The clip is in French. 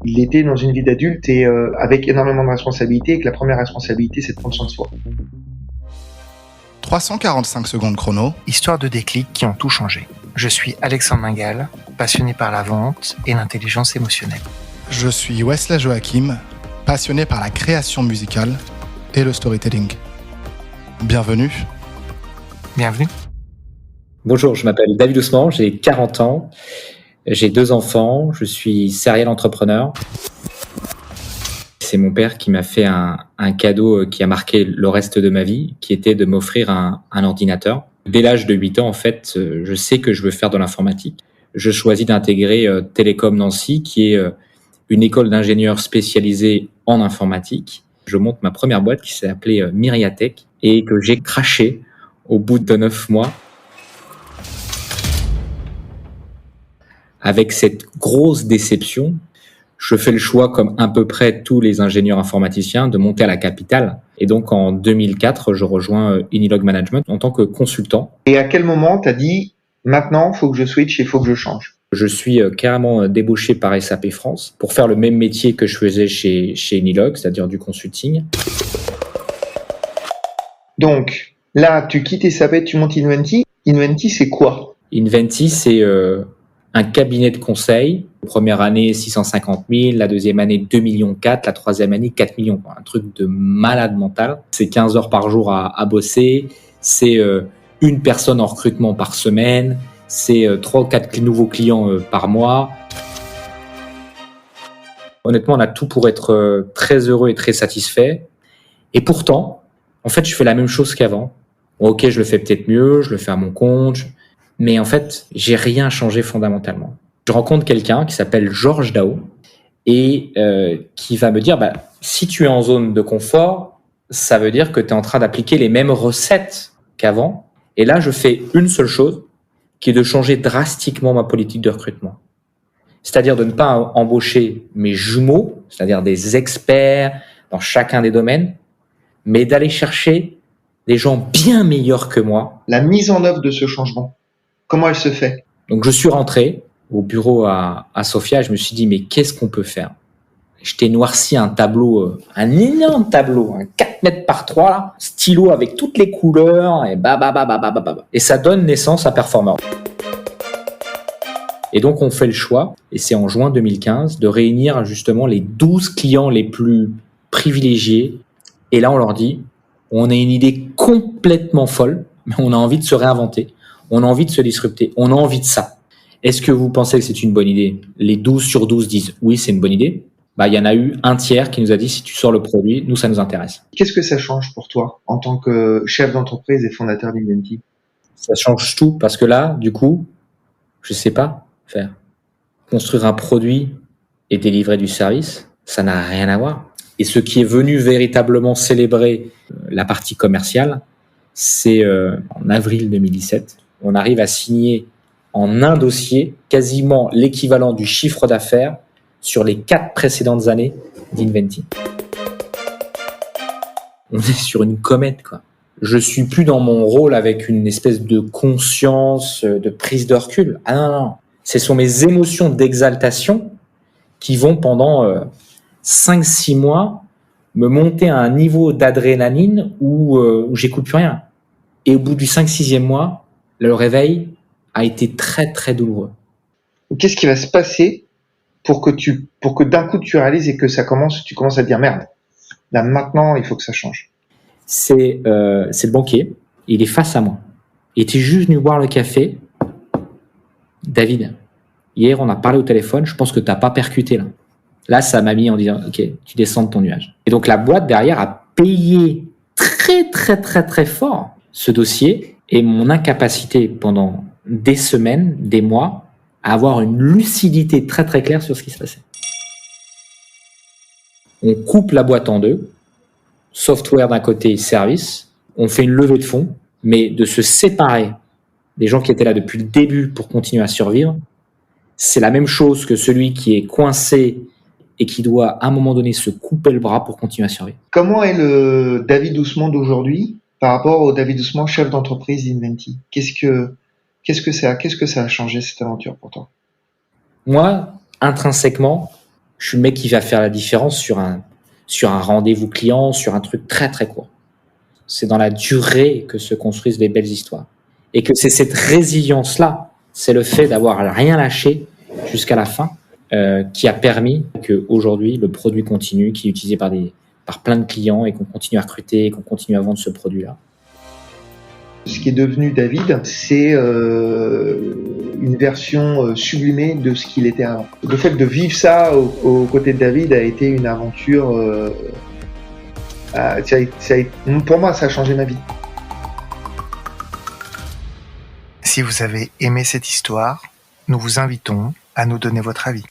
Il était dans une vie d'adulte et avec énormément de responsabilités, et que la première responsabilité, c'est de prendre soin de soi. 345 secondes chrono. Histoire de déclics qui ont tout changé. Je suis Alexandre Mingal, passionné par la vente et l'intelligence émotionnelle. Je suis Wesley Joachim, passionné par la création musicale et le storytelling. Bienvenue. Bienvenue. Bonjour, je m'appelle David Ousmane, j'ai 40 ans, j'ai 2 enfants, je suis serial entrepreneur. C'est mon père qui m'a fait un cadeau qui a marqué le reste de ma vie, qui était de m'offrir un ordinateur. Dès l'âge de 8 ans, en fait, je sais que je veux faire de l'informatique. Je choisis d'intégrer Télécom Nancy, qui est une école d'ingénieurs spécialisée en informatique. Je monte ma première boîte qui s'est appelée Myriatech et que j'ai crashé au bout de 9 mois. Avec cette grosse déception, je fais le choix, comme à peu près tous les ingénieurs informaticiens, de monter à la capitale. Et donc, en 2004, je rejoins Unilog Management en tant que consultant. Et à quel moment tu as dit, maintenant, il faut que je switch et il faut que je change? Je suis carrément débauché par SAP France pour faire le même métier que je faisais chez Unilog, c'est-à-dire du consulting. Donc, là, tu quittes SAP, tu montes Inventi. Inventi, c'est quoi? Inventi, c'est un cabinet de conseil. Première année, 650 000. La deuxième année, 2,4 millions. La troisième année, 4 millions. Un truc de malade mental. C'est 15 heures par jour à bosser. C'est une personne en recrutement par semaine. C'est 3 ou 4 nouveaux clients par mois. Honnêtement, on a tout pour être très heureux et très satisfait. Et pourtant, en fait, je fais la même chose qu'avant. Bon, ok, je le fais peut-être mieux, je le fais à mon compte. Mais en fait, j'ai rien changé fondamentalement. Je rencontre quelqu'un qui s'appelle Georges Dao et qui va me dire, si tu es en zone de confort, ça veut dire que tu es en train d'appliquer les mêmes recettes qu'avant. Et là, je fais une seule chose, qui est de changer drastiquement ma politique de recrutement. C'est-à-dire de ne pas embaucher mes jumeaux, c'est-à-dire des experts dans chacun des domaines, mais d'aller chercher des gens bien meilleurs que moi. La mise en œuvre de ce changement, comment elle se fait? Donc, je suis rentré au bureau à Sofia et je me suis dit, mais qu'est-ce qu'on peut faire? Je t'ai noirci un tableau, un énorme tableau, 4 mètres par 3, là, stylo avec toutes les couleurs, et et ça donne naissance à Performer. Et donc, on fait le choix, et c'est en juin 2015, de réunir justement les 12 clients les plus privilégiés. Et là, on leur dit, on a une idée complètement folle, mais on a envie de se réinventer, on a envie de se disrupter, on a envie de ça. Est-ce que vous pensez que c'est une bonne idée? Les 12 sur 12 disent oui, c'est une bonne idée. Il y en a eu un tiers qui nous a dit si tu sors le produit, nous, ça nous intéresse. Qu'est-ce que ça change pour toi en tant que chef d'entreprise et fondateur d'Inventi? Ça change tout parce que là, du coup, je sais pas faire. Construire un produit et délivrer du service, ça n'a rien à voir. Et ce qui est venu véritablement célébrer la partie commerciale, c'est en avril 2017. On arrive à signer en un dossier quasiment l'équivalent du chiffre d'affaires sur les 4 précédentes années d'Inventi. On est sur une comète, quoi. Je suis plus dans mon rôle avec une espèce de conscience, de prise de recul. Ah non. Ce sont mes émotions d'exaltation qui vont pendant 5-6 mois me monter à un niveau d'adrénaline où j'écoute plus rien. Et au bout du 5-6e mois, le réveil a été très, très douloureux. Qu'est-ce qui va se passer pour que d'un coup tu réalises et que tu commences à te dire merde, là maintenant il faut que ça change? C'est le banquier, il est face à moi. Il était juste venu boire le café. David, hier on a parlé au téléphone, je pense que t'as pas percuté là. Là ça m'a mis en disant ok, tu descends de ton nuage. Et donc la boîte derrière a payé très très très très fort ce dossier et mon incapacité pendant des semaines, des mois, à avoir une lucidité très très claire sur ce qui se passait. On coupe la boîte en deux, software d'un côté, service, on fait une levée de fonds, mais de se séparer des gens qui étaient là depuis le début pour continuer à survivre, c'est la même chose que celui qui est coincé et qui doit à un moment donné se couper le bras pour continuer à survivre. Comment est le David Ousmane d'aujourd'hui par rapport au David Ousmane, chef d'entreprise d'Inventi? Qu'est-ce que ça a changé cette aventure pour toi? Moi, intrinsèquement, Je suis le mec qui va faire la différence sur un rendez-vous client, sur un truc très très court. C'est dans la durée que se construisent les belles histoires. Et que c'est cette résilience-là, c'est le fait d'avoir rien lâché jusqu'à la fin, qui a permis qu'aujourd'hui, le produit continue, qui est utilisé par plein de clients et qu'on continue à recruter et qu'on continue à vendre ce produit-là. Ce qui est devenu David, c'est une version sublimée de ce qu'il était avant. Le fait de vivre ça aux côtés de David a été une aventure. Pour moi, ça a changé ma vie. Si vous avez aimé cette histoire, nous vous invitons à nous donner votre avis.